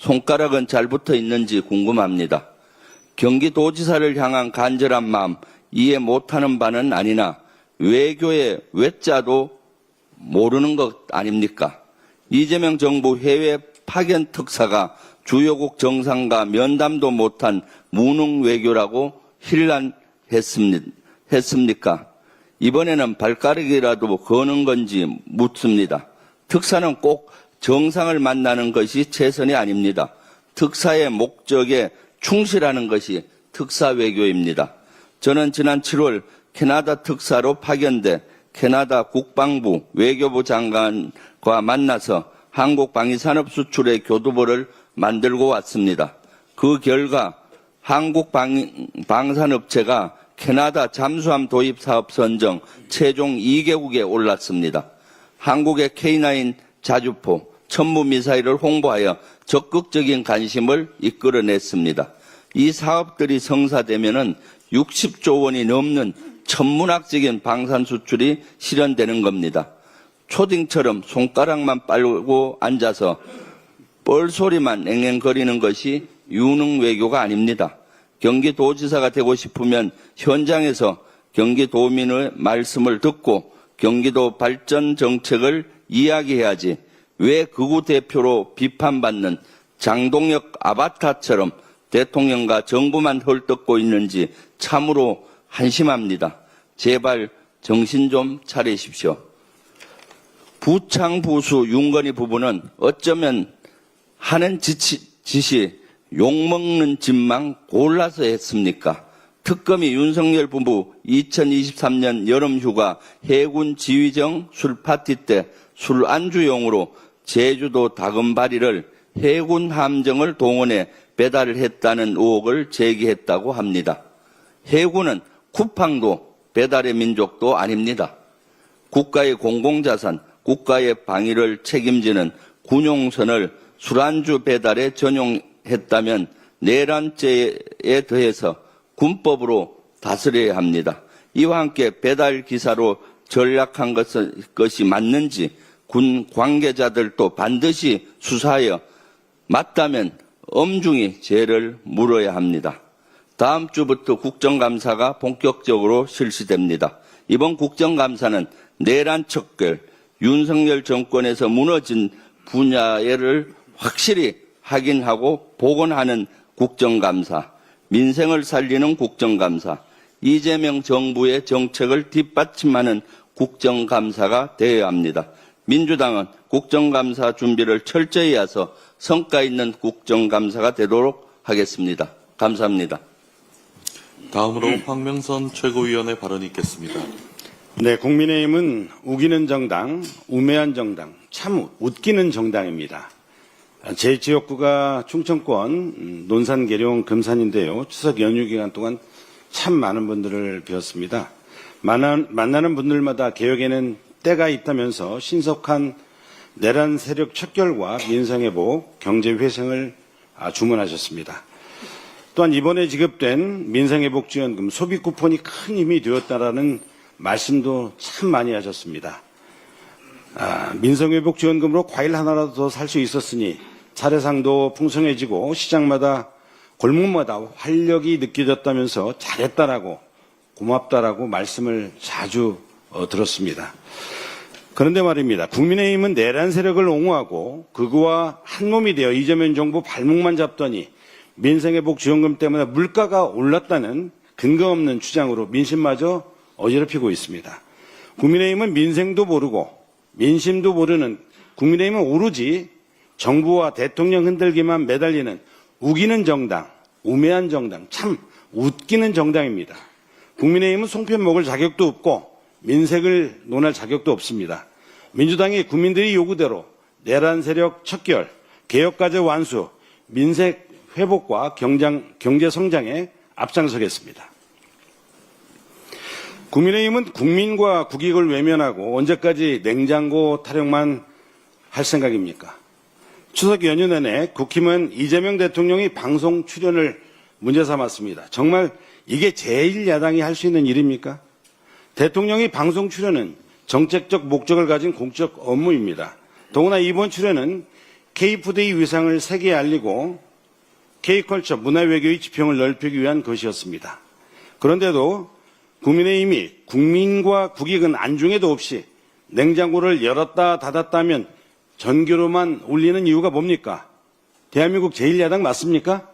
손가락은 잘 붙어 있는지 궁금합니다. 경기도지사를 향한 간절한 마음 이해 못하는 바는 아니나 외교의 외자도 모르는 것 아닙니까? 이재명 정부 해외 파견 특사가 주요국 정상과 면담도 못한 무능 외교라고 hir난했습니까? 이번에는 발가락이라도 거는 건지 묻습니다. 특사는 꼭 정상을 만나는 것이 최선이 아닙니다. 특사의 목적에 충실하는 것이 특사 외교입니다. 저는 지난 7월 캐나다 특사로 파견돼 캐나다 국방부 외교부 장관과 만나서 한국 방위산업 수출의 교두보를 만들고 왔습니다. 그 결과 한국 방산업체가 캐나다 잠수함 도입 사업 선정 최종 2개국에 올랐습니다. 한국의 K9 자주포, 천무미사일을 홍보하여 적극적인 관심을 이끌어냈습니다. 이 사업들이 성사되면은 60조 원이 넘는 천문학적인 방산 수출이 실현되는 겁니다. 초딩처럼 손가락만 빨고 앉아서 뻘소리만 앵앵거리는 것이 유능 외교가 아닙니다. 경기도지사가 되고 싶으면 현장에서 경기도민의 말씀을 듣고 경기도 발전 정책을 이야기해야지 왜 극우 대표로 비판받는 장동혁 아바타처럼 대통령과 정부만 헐뜯고 있는지 참으로 한심합니다. 제발 정신 좀 차리십시오. 부창부수 윤건희 부부는 어쩌면 하는 짓이 욕먹는 짓만 골라서 했습니까? 특검이 윤석열 부부 2023년 여름휴가 해군 지휘정 술파티 때 술 안주용으로 제주도 다금바리를 해군 함정을 동원해 배달을 했다는 의혹을 제기했다고 합니다. 해군은 쿠팡도 배달의 민족도 아닙니다. 국가의 공공자산, 국가의 방위를 책임지는 군용선을 술안주 배달에 전용했다면 내란죄에 더해서 군법으로 다스려야 합니다. 이와 함께 배달 기사로 전락한 것이 맞는지 군 관계자들도 반드시 수사하여 맞다면 엄중히 죄를 물어야 합니다. 다음 주부터 국정감사가 본격적으로 실시됩니다. 이번 국정감사는 내란 척결, 윤석열 정권에서 무너진 분야를 확실히 확인하고 복원하는 국정감사, 민생을 살리는 국정감사, 이재명 정부의 정책을 뒷받침하는 국정감사가 되어야 합니다. 민주당은 국정감사 준비를 철저히 해서 성과 있는 국정감사가 되도록 하겠습니다. 감사합니다. 다음으로 황명선 최고위원의 발언이 있겠습니다. 네, 국민의힘은 우기는 정당, 우매한 정당, 참 웃기는 정당입니다. 제 지역구가 충청권 논산, 계룡, 금산인데요. 추석 연휴 기간 동안 참 많은 분들을 뵈었습니다. 만나는 분들마다 개혁에는 때가 있다면서 신속한 내란 세력 척결과 민생회복, 경제회생을 주문하셨습니다. 또한 이번에 지급된 민생회복지원금 소비 쿠폰이 큰 힘이 되었다라는 말씀도 참 많이 하셨습니다. 민생회복지원금으로 과일 하나라도 더 살 수 있었으니 차례상도 풍성해지고 시장마다 골목마다 활력이 느껴졌다면서 잘했다라고 고맙다라고 말씀을 자주 들었습니다. 그런데 말입니다. 국민의힘은 내란 세력을 옹호하고 그거와 한몸이 되어 이재명 정부 발목만 잡더니 민생회복지원금 때문에 물가가 올랐다는 근거 없는 주장으로 민심마저 어지럽히고 있습니다. 국민의힘은 민생도 모르고 민심도 모르는 국민의힘은 오로지 정부와 대통령 흔들기만 매달리는 우기는 정당, 우매한 정당, 참 웃기는 정당입니다. 국민의힘은 송편 먹을 자격도 없고 민생을 논할 자격도 없습니다. 민주당이 국민들이 요구대로 내란 세력 척결, 개혁과제 완수, 민생 회복과 경제 성장에 앞장서겠습니다. 국민의힘은 국민과 국익을 외면하고 언제까지 냉장고 타령만 할 생각입니까? 추석 연휴 내내 국힘은 이재명 대통령이 방송 출연을 문제 삼았습니다. 정말 이게 제1야당이 할 수 있는 일입니까? 대통령이 방송 출연은 정책적 목적을 가진 공적 업무입니다. 더구나 이번 출연은 K푸드의 위상을 세계에 알리고 K컬처 문화외교의 지평을 넓히기 위한 것이었습니다. 그런데도 국민의힘이 국민과 국익은 안중에도 없이 냉장고를 열었다 닫았다면 전교로만 울리는 이유가 뭡니까? 대한민국 제1야당 맞습니까?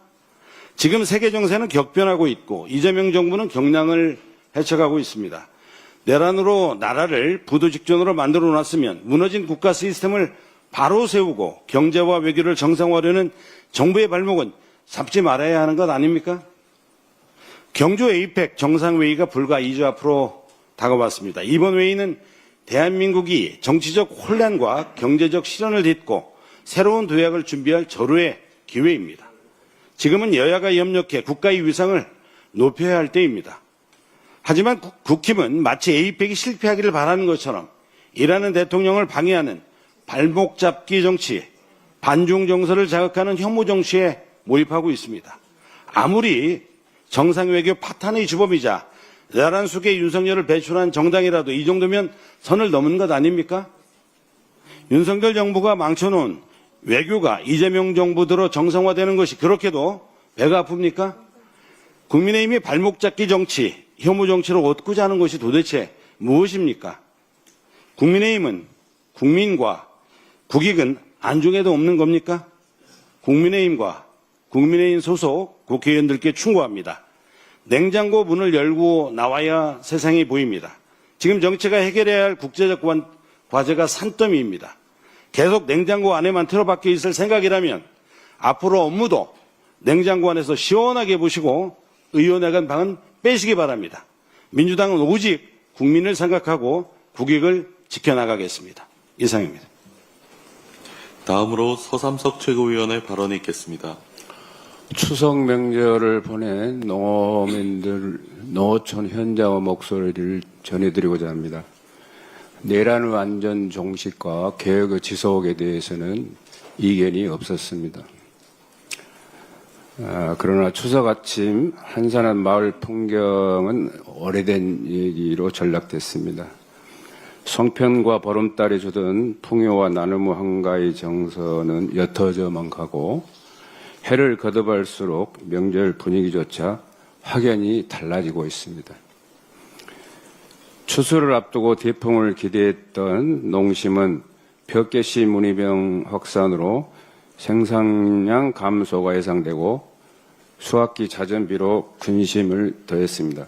지금 세계 정세는 격변하고 있고 이재명 정부는 경량을 헤쳐가고 있습니다. 내란으로 나라를 부도직전으로 만들어 놨으면 무너진 국가 시스템을 바로 세우고 경제와 외교를 정상화하려는 정부의 발목은 잡지 말아야 하는 것 아닙니까? 경주 에이펙 정상회의가 불과 2주 앞으로 다가왔습니다. 이번 회의는 대한민국이 정치적 혼란과 경제적 실현을 딛고 새로운 도약을 준비할 절호의 기회입니다. 지금은 여야가 협력해 국가의 위상을 높여야 할 때입니다. 하지만 국힘은 마치 에이펙이 실패하기를 바라는 것처럼 일하는 대통령을 방해하는 발목 잡기 정치, 반중 정서를 자극하는 혐오 정치에 몰입하고 있습니다. 아무리 정상외교 파탄의 주범이자 나란 속에 윤석열을 배출한 정당이라도 이 정도면 선을 넘은 것 아닙니까? 윤석열 정부가 망쳐놓은 외교가 이재명 정부 들어 정상화되는 것이 그렇게도 배가 아픕니까? 국민의힘이 발목 잡기 정치, 혐오 정치를 얻고자 하는 것이 도대체 무엇입니까? 국민의힘은 국민과 국익은 안중에도 없는 겁니까? 국민의힘과 국민의힘 소속 국회의원들께 충고합니다. 냉장고 문을 열고 나와야 세상이 보입니다. 지금 정치가 해결해야 할 국제적 과제가 산더미입니다. 계속 냉장고 안에만 틀어박혀 있을 생각이라면 앞으로 업무도 냉장고 안에서 시원하게 보시고 의원회관 방은 빼시기 바랍니다. 민주당은 오직 국민을 생각하고 국익을 지켜나가겠습니다. 이상입니다. 다음으로 서삼석 최고위원의 발언이 있겠습니다. 추석 명절을 보낸 농어민들, 농어촌 현장의 목소리를 전해드리고자 합니다. 내란 완전 종식과 개혁의 지속에 대해서는 이견이 없었습니다. 그러나 추석 아침 한산한 마을 풍경은 오래된 얘기로 전락됐습니다. 송편과 보름달이 주던 풍요와 나눔의 한가의 정서는 옅어져만 가고 해를 거듭할수록 명절 분위기조차 확연히 달라지고 있습니다. 추수를 앞두고 대풍을 기대했던 농심은 벽개씨 문의병 확산으로 생산량 감소가 예상되고 수확기 자전비로 근심을 더했습니다.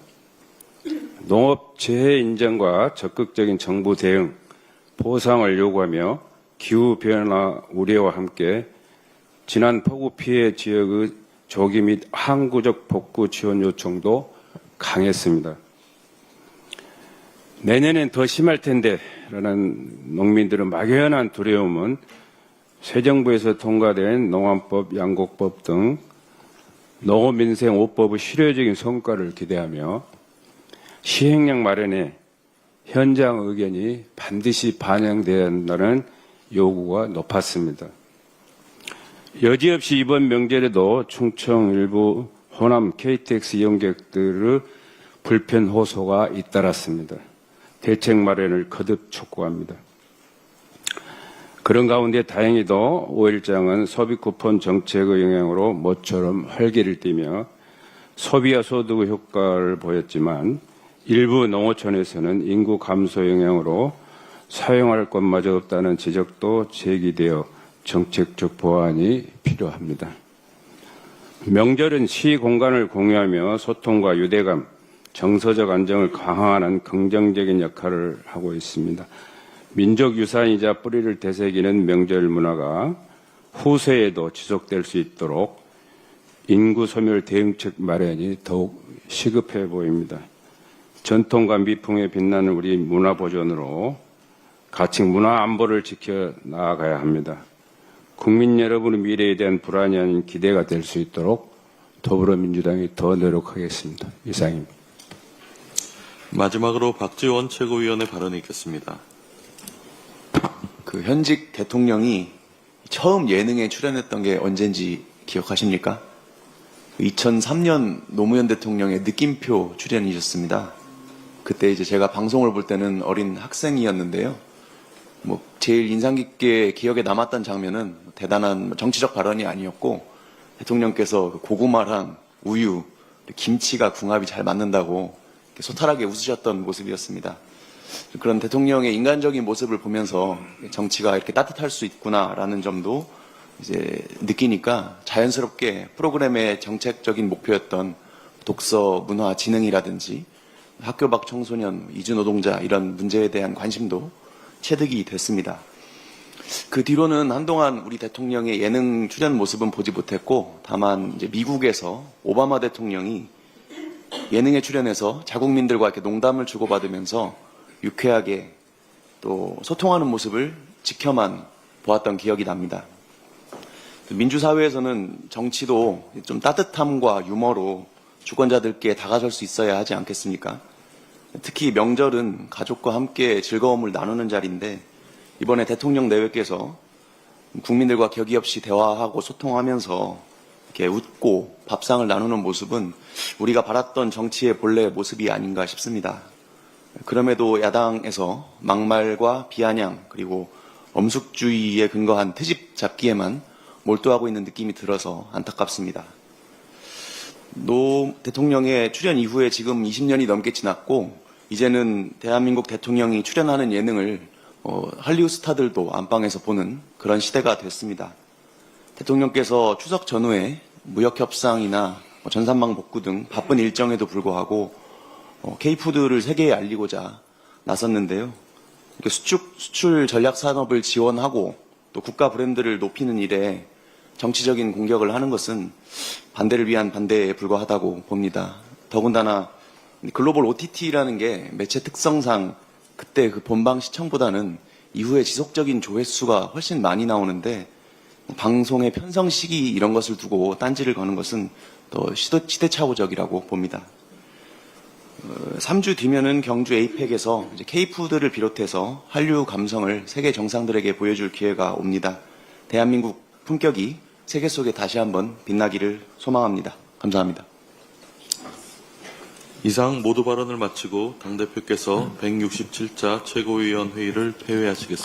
농업 재해 인정과 적극적인 정부 대응, 보상을 요구하며 기후변화 우려와 함께 지난 폭우 피해 지역의 조기 및 항구적 복구 지원 요청도 강했습니다. 내년엔 더 심할 텐데 라는 농민들의 막연한 두려움은 새 정부에서 통과된 농안법, 양곡법 등 농업민생 5법의 실효적인 성과를 기대하며 시행령 마련에 현장 의견이 반드시 반영돼야 한다는 요구가 높았습니다. 여지없이 이번 명절에도 충청 일부 호남 KTX 이용객들의 불편 호소가 잇따랐습니다. 대책 마련을 거듭 촉구합니다. 그런 가운데 다행히도 5일장은 소비 쿠폰 정책의 영향으로 모처럼 활기를 띠며 소비와 소득의 효과를 보였지만 일부 농어촌에서는 인구 감소 영향으로 사용할 곳마저 없다는 지적도 제기되어 정책적 보완이 필요합니다. 명절은 시 공간을 공유하며 소통과 유대감, 정서적 안정을 강화하는 긍정적인 역할을 하고 있습니다. 민족 유산이자 뿌리를 되새기는 명절 문화가 후세에도 지속될 수 있도록 인구 소멸 대응책 마련이 더욱 시급해 보입니다. 전통과 미풍에 빛나는 우리 문화 보존으로 가칭 문화 안보를 지켜 나아가야 합니다. 국민 여러분의 미래에 대한 불안이 아닌 기대가 될 수 있도록 더불어민주당이 더 노력하겠습니다. 이상입니다. 마지막으로 박지원 최고위원의 발언이 있겠습니다. 그 현직 대통령이 처음 예능에 출연했던 게 언젠지 기억하십니까? 2003년 노무현 대통령의 느낌표 출연이셨습니다. 그때 이제 제가 방송을 볼 때는 어린 학생이었는데요. 제일 인상 깊게 기억에 남았던 장면은 대단한 정치적 발언이 아니었고 대통령께서 그 고구마랑 우유, 김치가 궁합이 잘 맞는다고 이렇게 소탈하게 웃으셨던 모습이었습니다. 그런 대통령의 인간적인 모습을 보면서 정치가 이렇게 따뜻할 수 있구나라는 점도 이제 느끼니까 자연스럽게 프로그램의 정책적인 목표였던 독서, 문화, 지능이라든지 학교 밖 청소년, 이주 노동자 이런 문제에 대한 관심도 체득이 됐습니다. 그 뒤로는 한동안 우리 대통령의 예능 출연 모습은 보지 못했고 다만 이제 미국에서 오바마 대통령이 예능에 출연해서 자국민들과 이렇게 농담을 주고받으면서 유쾌하게 또 소통하는 모습을 지켜만 보았던 기억이 납니다. 민주사회에서는 정치도 좀 따뜻함과 유머로 주권자들께 다가설 수 있어야 하지 않겠습니까? 특히 명절은 가족과 함께 즐거움을 나누는 자리인데 이번에 대통령 내외께서 국민들과 격의 없이 대화하고 소통하면서 이렇게 웃고 밥상을 나누는 모습은 우리가 바랐던 정치의 본래 모습이 아닌가 싶습니다. 그럼에도 야당에서 막말과 비아냥 그리고 엄숙주의에 근거한 트집 잡기에만 몰두하고 있는 느낌이 들어서 안타깝습니다. 노 대통령의 출연 이후에 지금 20년이 넘게 지났고 이제는 대한민국 대통령이 출연하는 예능을 할리우드 스타들도 안방에서 보는 그런 시대가 됐습니다. 대통령께서 추석 전후에 무역협상이나 전산망 복구 등 바쁜 일정에도 불구하고 K푸드를 세계에 알리고자 나섰는데요. 이렇게 수출 전략 산업을 지원하고 또 국가 브랜드를 높이는 일에 정치적인 공격을 하는 것은 반대를 위한 반대에 불과하다고 봅니다. 더군다나 글로벌 OTT라는 게 매체 특성상 그때 그 본방 시청보다는 이후에 지속적인 조회수가 훨씬 많이 나오는데 방송의 편성 시기 이런 것을 두고 딴지를 거는 것은 더 시대착오적이라고 봅니다. 3주 뒤면은 경주 에이펙에서 K푸드를 비롯해서 한류 감성을 세계 정상들에게 보여줄 기회가 옵니다. 대한민국 품격이 세계 속에 다시 한번 빛나기를 소망합니다. 감사합니다. 이상 모두 발언을 마치고 당대표께서 167자 최고위원 회의를 폐회하시겠습니다.